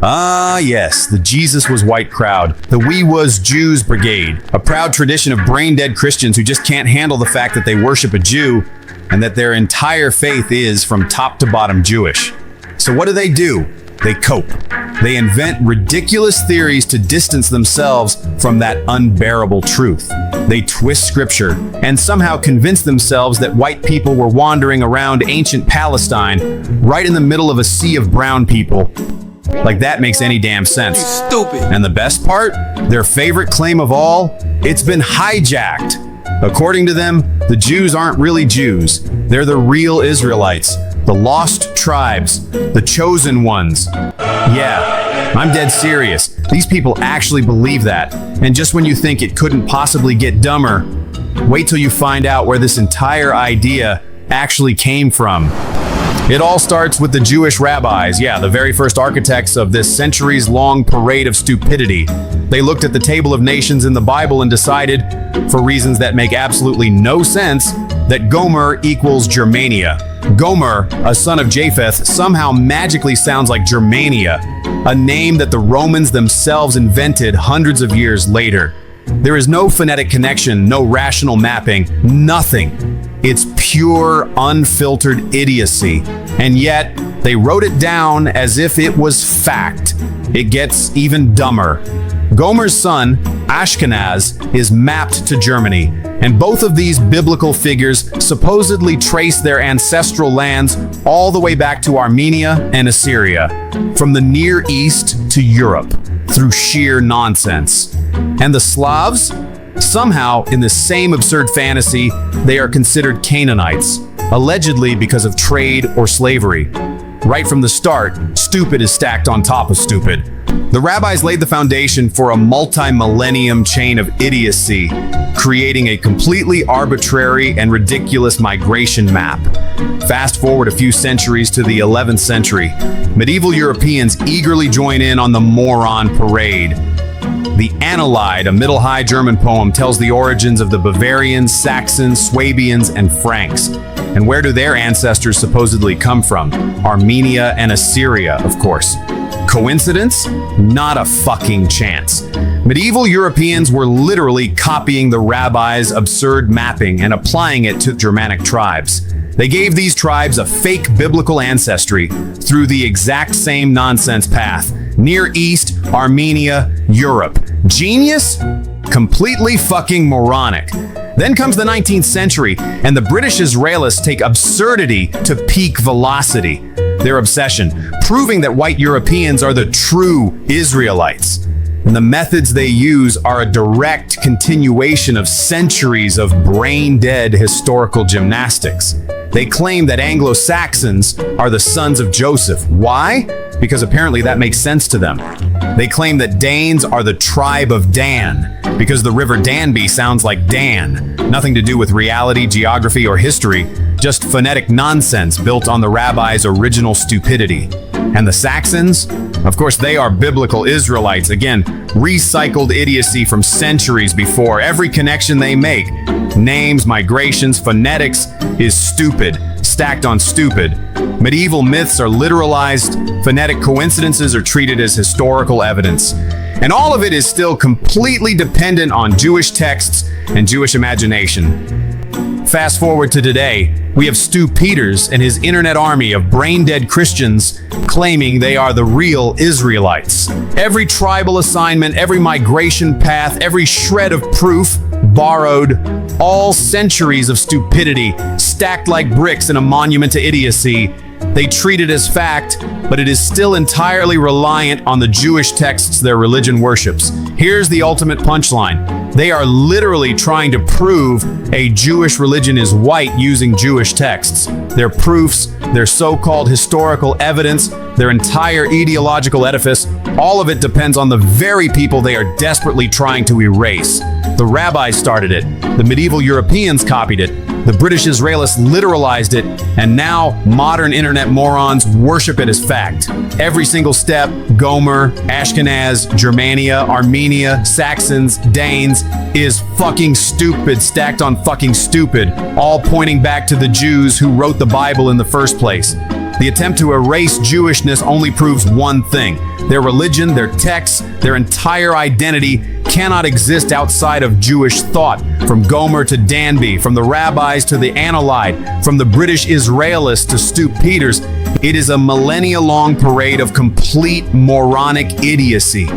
Ah, yes, the Jesus was white crowd, the Wuz Jooz brigade, a proud tradition of brain-dead Christians who just can't handle the fact that they worship a Jew and that their entire faith is from top to bottom Jewish. So what do? They cope. They invent ridiculous theories to distance themselves from that unbearable truth. They twist scripture and somehow convince themselves that white people were wandering around ancient Palestine right in the middle of a sea of brown people. Like that makes any damn sense. You stupid. And the best part? Their favorite claim of all? It's been hijacked. According to them, the Jews aren't really Jews. They're the real Israelites, the lost tribes, the chosen ones. Yeah, I'm dead serious. These people actually believe that. And just when you think it couldn't possibly get dumber, wait till you find out where this entire idea actually came from. It all starts with the Jewish rabbis, the very first architects of this centuries-long parade of stupidity. They looked at the table of nations in the Bible and decided, for reasons that make absolutely no sense, that Gomer equals Germania. Gomer, a son of Japheth, somehow magically sounds like Germania, a name that the Romans themselves invented hundreds of years later. There is no phonetic connection, no rational mapping, nothing. It's pure, unfiltered idiocy. And yet, they wrote it down as if it was fact. It gets even dumber. Gomer's son, Ashkenaz, is mapped to Germany, and both of these biblical figures supposedly trace their ancestral lands all the way back to Armenia and Assyria, from the Near East to Europe, through sheer nonsense. And the Slavs? Somehow, in the same absurd fantasy, they are considered Canaanites, allegedly because of trade or slavery. Right from the start, stupid is stacked on top of stupid. The rabbis laid the foundation for a multi-millennium chain of idiocy, creating a completely arbitrary and ridiculous migration map. Fast forward a few centuries to the 11th century, medieval Europeans eagerly join in on the moron parade. The Annalide, a Middle High German poem, tells the origins of the Bavarians, Saxons, Swabians, and Franks. And where do their ancestors supposedly come from? Armenia and Assyria, of course. Coincidence? Not a fucking chance. Medieval Europeans were literally copying the rabbis' absurd mapping and applying it to Germanic tribes. They gave these tribes a fake biblical ancestry through the exact same nonsense path. Near East, Armenia, Europe. Genius? Completely fucking moronic. Then comes the 19th century, and the British Israelites take absurdity to peak velocity. Their obsession, proving that white Europeans are the true Israelites. And the methods they use are a direct continuation of centuries of brain-dead historical gymnastics. They claim that Anglo-Saxons are the sons of Joseph. Why? Because apparently that makes sense to them. They claim that Danes are the tribe of Dan, because the river Danby sounds like Dan. Nothing to do with reality, geography, or history, just phonetic nonsense built on the rabbis' original stupidity. And the Saxons? Of course, they are biblical Israelites. Again, recycled idiocy from centuries before. Every connection they make, names, migrations, phonetics, is stupid, stacked on stupid. Medieval myths are literalized, phonetic coincidences are treated as historical evidence. And all of it is still completely dependent on Jewish texts and Jewish imagination. Fast forward to today, we have Stu Peters and his internet army of brain-dead Christians claiming they are the real Israelites. Every tribal assignment, every migration path, every shred of proof, borrowed, all centuries of stupidity, stacked like bricks in a monument to idiocy. They treat it as fact, but it is still entirely reliant on the Jewish texts their religion worships. Here's the ultimate punchline. They are literally trying to prove a Jewish religion is white using Jewish texts. Their proofs, their so-called historical evidence, their entire ideological edifice, all of it depends on the very people they are desperately trying to erase. The rabbis started it, the medieval Europeans copied it, the British Israelites literalized it, and now modern internet morons worship it as fact. Every single step, Gomer, Ashkenaz, Germania, Armenia, Saxons, Danes, is fucking stupid stacked on fucking stupid, all pointing back to the Jews who wrote the Bible in the first place. The attempt to erase Jewishness only proves one thing. Their religion, their texts, their entire identity cannot exist outside of Jewish thought. From Gomer to Danby, from the rabbis to the Analyte, from the British Israelites to Stu Peters, it is a millennia-long parade of complete moronic idiocy.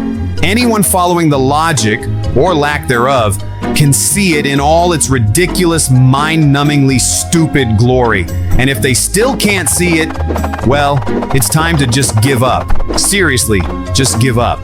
Anyone following the logic, or lack thereof, can see it in all its ridiculous, mind-numbingly stupid glory. And if they still can't see it, well, it's time to just give up. Seriously, just give up.